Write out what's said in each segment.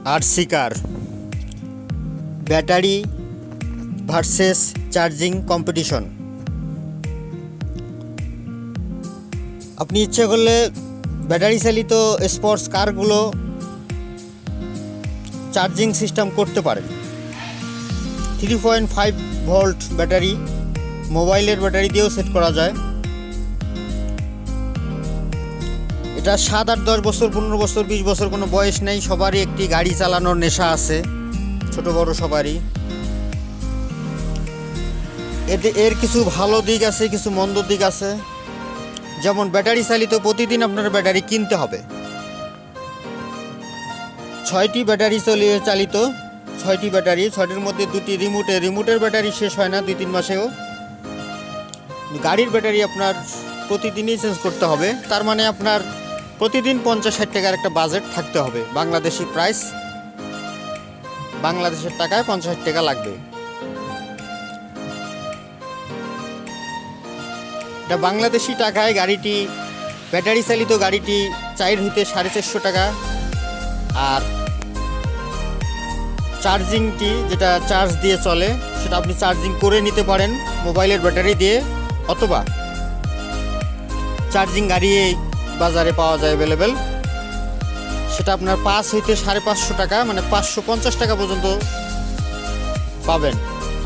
rccar battery versus charging competition. আপনি ইচ্ছে করলে ব্যাটারি চালিত স্পোর্টস কারগুলো চার্জিং সিস্টেম করতে পারেন। 3.5 ভোল্ট ব্যাটারি মোবাইলের ব্যাটারি দিয়েও সেট করা যায়। এটা 7, 8, 10 বছর, 15 বছর, 20 বছর কোনো বয়স নেই। সবারই একটি গাড়ি চালানোর নেশা আছে, ছোট বড় সবারই। এর কিছু ভালো দিক আছে, কিছু মন্দ দিক আছে। যেমন ব্যাটারি চালিত প্রতিদিন আপনার ব্যাটারি কিনতে হবে। 6টি ব্যাটারি চালিত 6টি ব্যাটারি, 6টির মধ্যে 2টি রিমোটের ব্যাটারি শেষ হয় না 2-3 মাসেও। গাড়ির ব্যাটারি আপনার প্রতিদিনই চেঞ্জ করতে হবে। তার মানে আপনার প্রতিদিন 50-60 টাকার একটা বাজেট থাকতে হবে। বাংলাদেশি প্রাইস, বাংলাদেশের টাকায় 50-60 টাকা লাগবে। এটা বাংলাদেশি টাকায় গাড়িটি, ব্যাটারি চালিত গাড়িটি 4 হইতে 450 টাকা। আর চার্জিংটি, যেটা চার্জ দিয়ে চলে, সেটা আপনি চার্জিং করে নিতে পারেন মোবাইলের ব্যাটারি দিয়ে, অথবা চার্জিং গাড়ি বাজারে পাওয়া যায় অ্যাভেলেবেল। সেটা আপনার 5 হইতে 550 টাকা, মানে 550 টাকা পর্যন্ত পাবেন।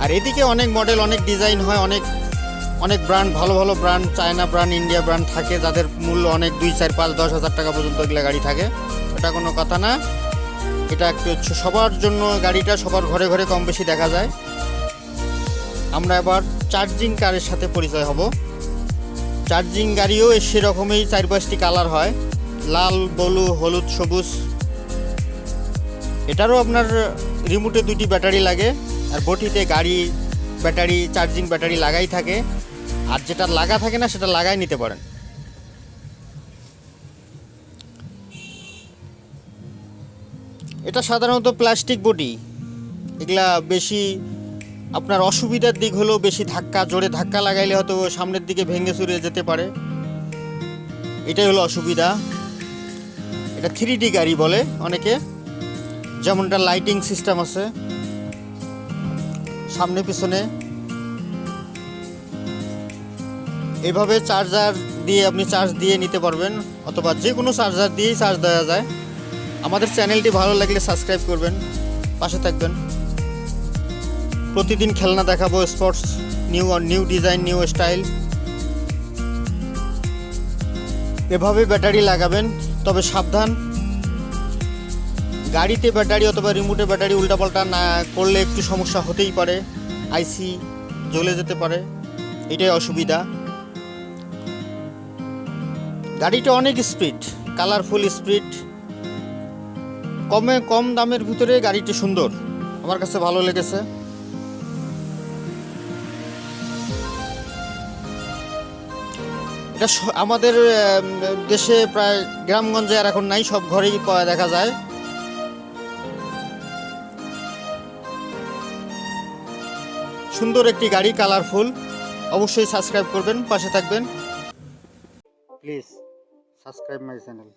আর এদিকে অনেক মডেল, অনেক ডিজাইন হয়, অনেক ব্র্যান্ড, ভালো ভালো brand, China brand, India brand থাকে, যাদের মূল্য অনেক 2, 4, 5, 10 হাজার টাকা পর্যন্ত এগুলো গাড়ি থাকে। এটা কোনো কথা না। এটা একটু সবার জন্য, গাড়িটা সবার ঘরে ঘরে কম বেশি দেখা যায়। আমরা এবার চার্জিং কারের সাথে পরিচয় হব। চার্জিং গাড়িও সেরকমই 4-5টি কালার হয়, লাল, ব্লু, হলুদ, সবুজ। এটারও আপনার রিমোটে 2টি ব্যাটারি লাগে, আর বটিতে গাড়ি ব্যাটারি, চার্জিং ব্যাটারি লাগাই থাকে। আর যেটা লাগা থাকে না সেটা লাগাই নিতে পারেন। এটা সাধারণত প্লাস্টিক বডি। এগুলা বেশি আপনার অসুবিধার দিক হলো বেশি জোরে ধাক্কা লাগাইলে হয়তো সামনের দিকে ভেঙে চুরে যেতে পারে, এটাই হলো অসুবিধা। এটা 3D গাড়ি বলে অনেকে, যেমনটা লাইটিং সিস্টেম আছে সামনে পিছনে। এভাবে চার্জার দিয়ে আপনি চার্জ দিয়ে নিতে পারবেন, অথবা যে কোনো চার্জার দিয়েই চার্জ দেওয়া যায়। আমাদের চ্যানেলটি ভালো লাগলে সাবস্ক্রাইব করবেন, পাশে থাকবেন। প্রতিদিন খেলনা দেখাবো, sports, new design, new style. এভাবে ব্যাটারি লাগাবেন, তবে সাবধান। গাড়িতে ব্যাটারি অথবা রিমোটে ব্যাটারি উল্টাপাল্টা না করলে একটু সমস্যা হতেই পারে, আইসি জ্বলে যেতে পারে, এটাই অসুবিধা। গাড়িটা অনেক স্পিড, কালারফুল স্পিড, কম দামের ভিতরে গাড়িটি সুন্দর, আমার কাছে ভালো লেগেছে। এটা আমাদের দেশে প্রায় গ্রামগঞ্জে আর এখন নাই, সব ঘরেই দেখা যায়। সুন্দর একটি গাড়ি, কালারফুল। অবশ্যই সাবস্ক্রাইব করবেন, পাশে থাকবেন। Please subscribe my channel.